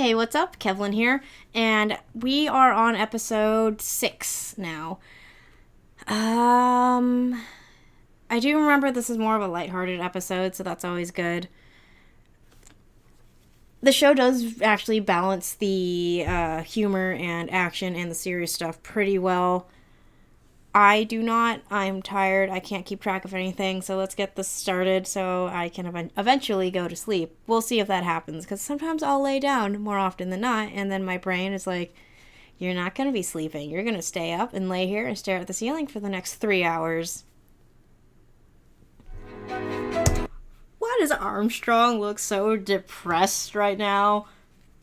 Hey, what's up? Kevlin here, and we are on episode 6 now. I do remember this is more of a lighthearted episode, so that's always good. The show does actually balance the humor and action and the serious stuff pretty well. I do not. I'm tired. I can't keep track of anything, so let's get this started so I can eventually go to sleep. We'll see if that happens, because sometimes I'll lay down more often than not, and then my brain is like, you're not going to be sleeping. You're going to stay up and lay here and stare at the ceiling for the next 3 hours. Why does Armstrong look so depressed right now?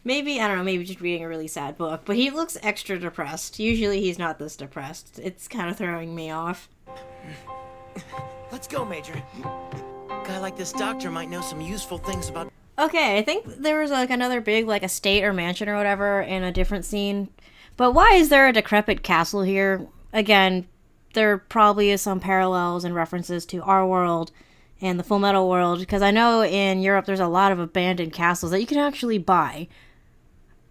Maybe, I don't know, maybe just reading a really sad book, but he looks extra depressed. Usually he's not this depressed. It's kind of throwing me off. Let's go, Major. A guy like this doctor might know some useful things about... Okay, I think there was like another big like estate or mansion or whatever in a different scene. But why is there a decrepit castle here? Again, there probably is some parallels and references to our world and the Fullmetal world, because I know in Europe there's a lot of abandoned castles that you can actually buy.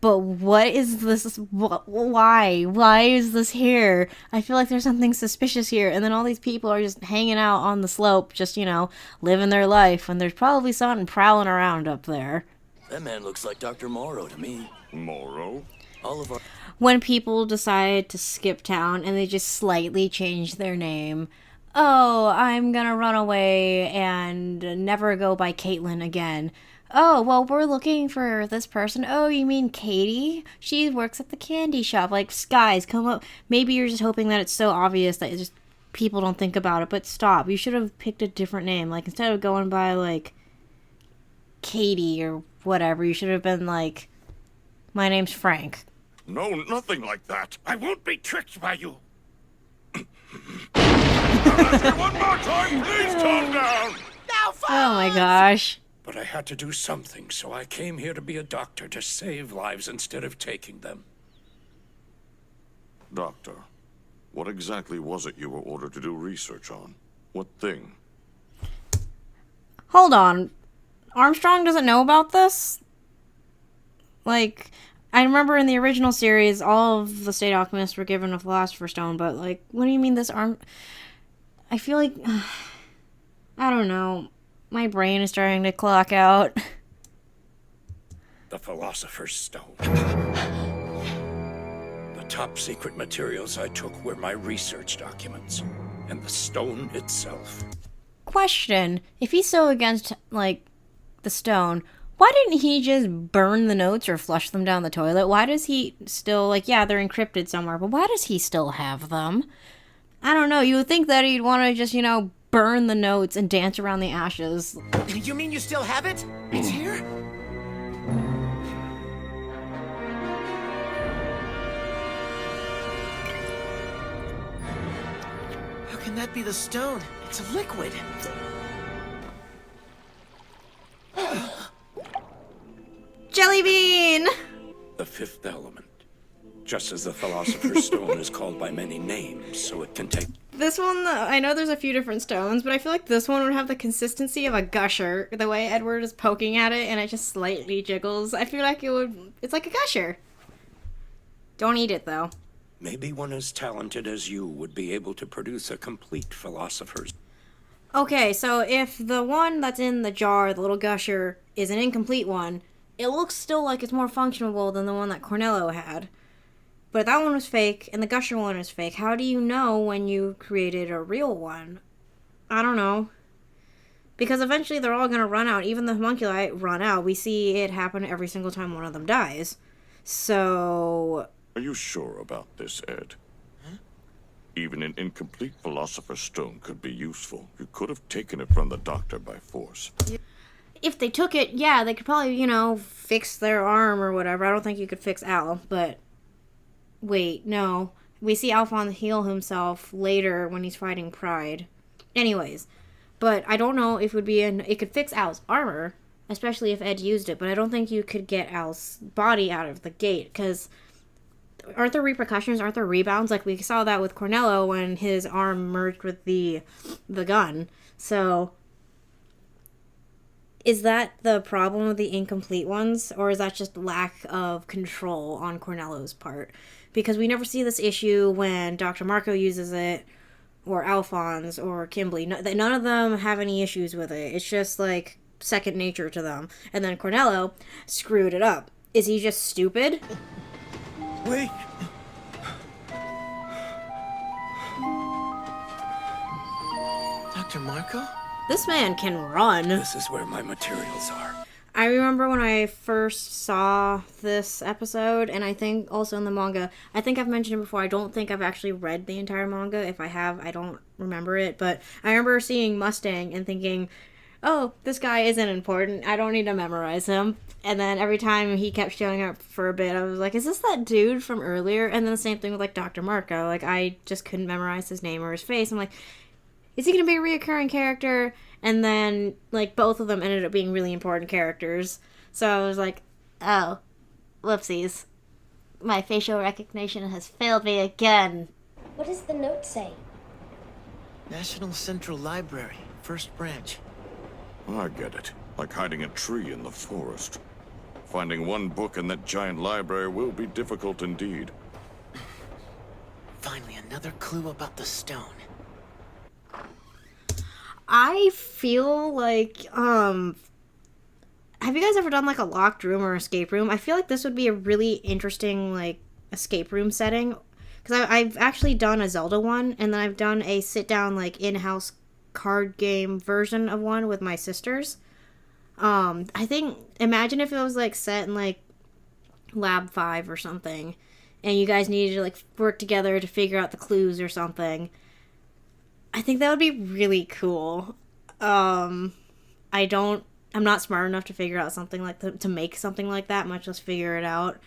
But what is this? Why? Why is this here? I feel like there's something suspicious here. And then all these people are just hanging out on the slope, just, living their life. And there's probably something prowling around up there. That man looks like Dr. Morrow to me. Morrow? All of our... When people decide to skip town and they just slightly change their name. Oh, I'm gonna run away and never go by Caitlin again. Oh, well, we're looking for this person. Oh, you mean Katie? She works at the candy shop. Like, guys, come up. Maybe you're just hoping that it's so obvious that it's just people don't think about it. But stop. You should have picked a different name. Like, instead of going by, like, Katie or whatever, you should have been like, my name's Frank. No, nothing like that. I won't be tricked by you. One more time, please calm down. Now, Oh my gosh. But I had to do something, so I came here to be a doctor to save lives instead of taking them. Doctor, what exactly was it you were ordered to do research on? What thing? Hold on. Armstrong doesn't know about this? Like, I remember in the original series, all of the state alchemists were given a philosopher's stone, but, like, what do you mean this I feel like... I don't know. My brain is starting to clock out. The Philosopher's Stone. The top secret materials I took were my research documents, and the stone itself. Question. If he's so against, like, the stone, why didn't he just burn the notes or flush them down the toilet? Why does he still, like, yeah, they're encrypted somewhere, but why does he still have them? I don't know. You would think that he'd want to just, burn the notes and dance around the ashes. You mean you still have it? It's here? How can that be the stone? It's a liquid. Jelly bean! The fifth element. Just as the Philosopher's Stone is called by many names, so it can take... This one, I know there's a few different stones, but I feel like this one would have the consistency of a gusher. The way Edward is poking at it and it just slightly jiggles. I feel like it's like a gusher. Don't eat it, though. Maybe one as talented as you would be able to produce a complete philosopher's... Okay, so if the one that's in the jar, the little gusher, is an incomplete one, it looks still like it's more functional than the one that Cornello had. But if that one was fake, and the gusher one is fake, how do you know when you created a real one? I don't know. Because eventually they're all going to run out. Even the homunculi run out. We see it happen every single time one of them dies. So... Are you sure about this, Ed? Huh? Even an incomplete Philosopher's Stone could be useful. You could have taken it from the doctor by force. If they took it, yeah, they could probably, fix their arm or whatever. I don't think you could fix Al, but... Wait, no. We see Alphonse heal himself later when he's fighting Pride. Anyways, but I don't know if it could fix Al's armor, especially if Ed used it, but I don't think you could get Al's body out of the gate, because aren't there repercussions? Aren't there rebounds? Like, we saw that with Cornello when his arm merged with the gun. So, Is that the problem with the incomplete ones, or is that just lack of control on Cornello's part? Because we never see this issue when Dr. Marco uses it, or Alphonse, or Kimberly. None of them have any issues with it. It's just, like, second nature to them. And then Cornello screwed it up. Is he just stupid? Wait! Dr. Marco? This man can run. This is where my materials are. I remember when I first saw this episode, and I think also in the manga, I think I've mentioned it before, I don't think I've actually read the entire manga. If I have, I don't remember it, but I remember seeing Mustang and thinking, oh, this guy isn't important, I don't need to memorize him. And then every time he kept showing up for a bit, I was like, is this that dude from earlier? And then the same thing with, like, Dr. Marco. Like, I just couldn't memorize his name or his face. I'm like, is he going to be a reoccurring character? And then, like, both of them ended up being really important characters. So I was like, oh, whoopsies. My facial recognition has failed me again. What does the note say? National Central Library, first branch. I get it. Like hiding a tree in the forest. Finding one book in that giant library will be difficult indeed. Finally, another clue about the stone. I feel like, have you guys ever done, like, a locked room or escape room? I feel like this would be a really interesting, like, escape room setting. Because I've actually done a Zelda one, and then I've done a sit-down, like, in-house card game version of one with my sisters. I think, imagine if it was, like, set in, like, Lab 5 or something, and you guys needed to, like, work together to figure out the clues or something. I think that would be really cool. I'm not smart enough to figure out something like to make something like that, much less figure it out.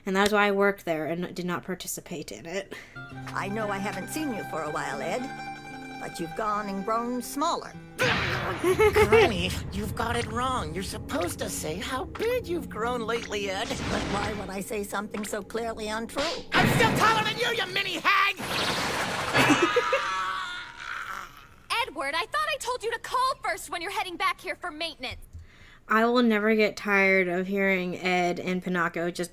And that's why I worked there and did not participate in it. I know I haven't seen you for a while, Ed, but you've gone and grown smaller. Granny, you've got it wrong. You're supposed to say how big you've grown lately, Ed. But why would I say something so clearly untrue? I'm still taller than you mini hag! Edward, I thought I told you to call first when you're heading back here for maintenance. I will never get tired of hearing Ed and Pinocchio just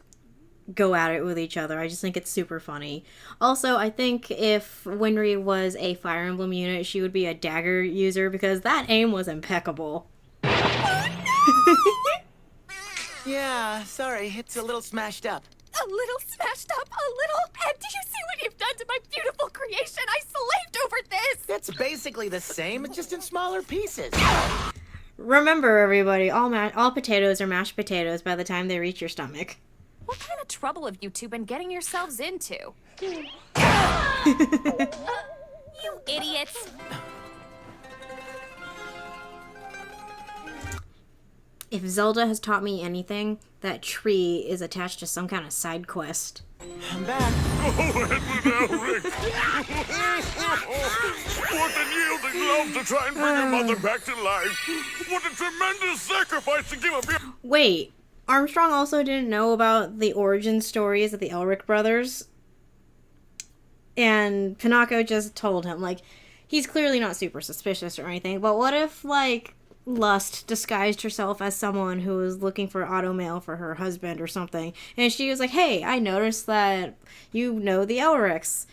go at it with each other. I just think it's super funny. Also, I think if Winry was a Fire Emblem unit, she would be a dagger user because that aim was impeccable. Yeah, sorry, it's a little smashed up. A little smashed up, a little? Ed, do you see what you've done to my beautiful creation? I slaved over this! It's basically the same, just in smaller pieces. Remember, everybody, all potatoes are mashed potatoes by the time they reach your stomach. What kind of trouble have you two been getting yourselves into? You idiots! If Zelda has taught me anything, that tree is attached to some kind of side quest. I'm back. What an yielding love to try and bring your mother back to life. What a tremendous sacrifice to give up your... Wait, Armstrong also didn't know about the origin stories of the Elric brothers. And Pinocchio just told him, like, he's clearly not super suspicious or anything, but what if, like, Lust disguised herself as someone who was looking for automail for her husband or something, and she was like, hey, I noticed that you know the Elrics.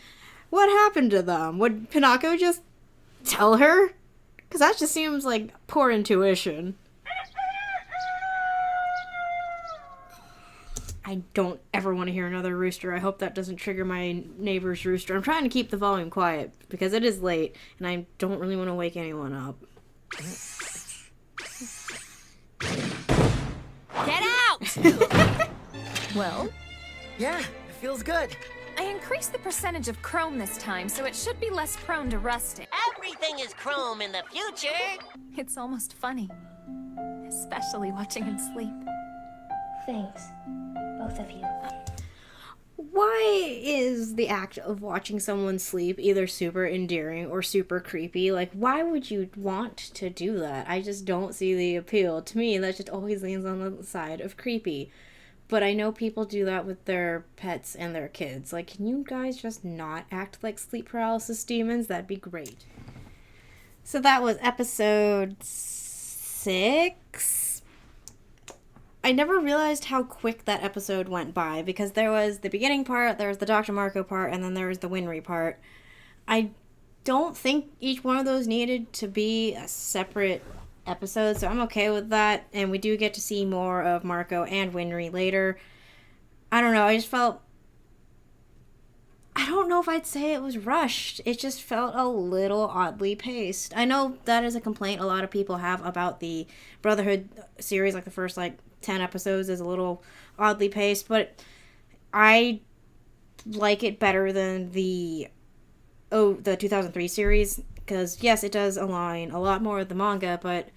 What happened to them? Would Pinocchio just tell her? Because that just seems like poor intuition. I don't ever want to hear another rooster. I hope that doesn't trigger my neighbor's rooster. I'm trying to keep the volume quiet because it is late and I don't really want to wake anyone up. Get out! Well, Yeah, it feels good. I increased the percentage of chrome this time, so it should be less prone to rusting. Everything is chrome in the future. It's almost funny. Especially watching him sleep. Thanks, both of you. Why is the act of watching someone sleep either super endearing or super creepy? Like, why would you want to do that? I just don't see the appeal. To me, that just always leans on the side of creepy. But I know people do that with their pets and their kids. Like, can you guys just not act like sleep paralysis demons? That'd be great. So that was episode 6. I never realized how quick that episode went by, because there was the beginning part, there was the Dr. Marco part, and then there was the Winry part. I don't think each one of those needed to be a separate episode, so I'm okay with that. And we do get to see more of Marco and Winry later. I don't know, I just felt... I don't know if I'd say it was rushed. It just felt a little oddly paced. I know that is a complaint a lot of people have about the Brotherhood series, like the first, 10 episodes is a little oddly paced, but I like it better than the 2003 series, because yes, it does align a lot more with the manga, but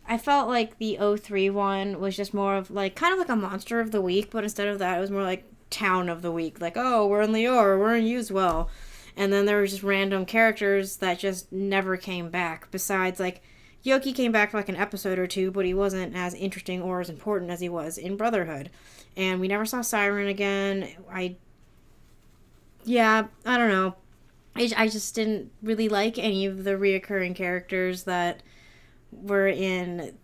I felt like the 03 one was just more of kind of like a monster of the week, but instead of that it was more like town of the week, oh, we're in Lior, we're in Uswell, and then there were just random characters that just never came back. Besides, Yoki came back for an episode or two, but he wasn't as interesting or as important as he was in Brotherhood. And we never saw Siren again. I don't know. I just didn't really like any of the reoccurring characters that were in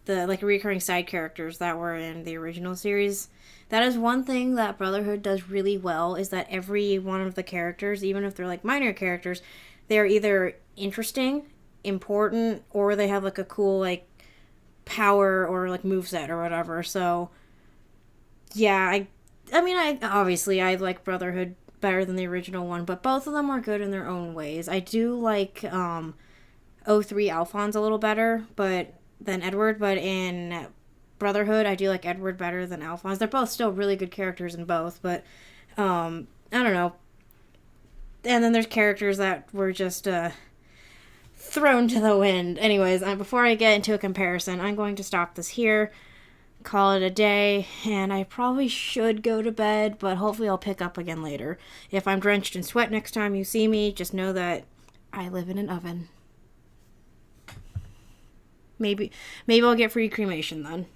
the, reoccurring side characters that were in the original series. That is one thing that Brotherhood does really well, is that every one of the characters, even if they're minor characters, they're either interesting, important, or they have a cool power or moveset or whatever. So yeah, I obviously I like Brotherhood better than the original one, but both of them are good in their own ways. I do like 03 Alphonse a little better than Edward, but in Brotherhood I do like Edward better than Alphonse. They're both still really good characters in both, but I don't know. And then there's characters that were just thrown to the wind. Anyways, before I get into a comparison, I'm going to stop this here, call it a day, and I probably should go to bed, but hopefully I'll pick up again later. If I'm drenched in sweat next time you see me, just know that I live in an oven. Maybe I'll get free cremation then.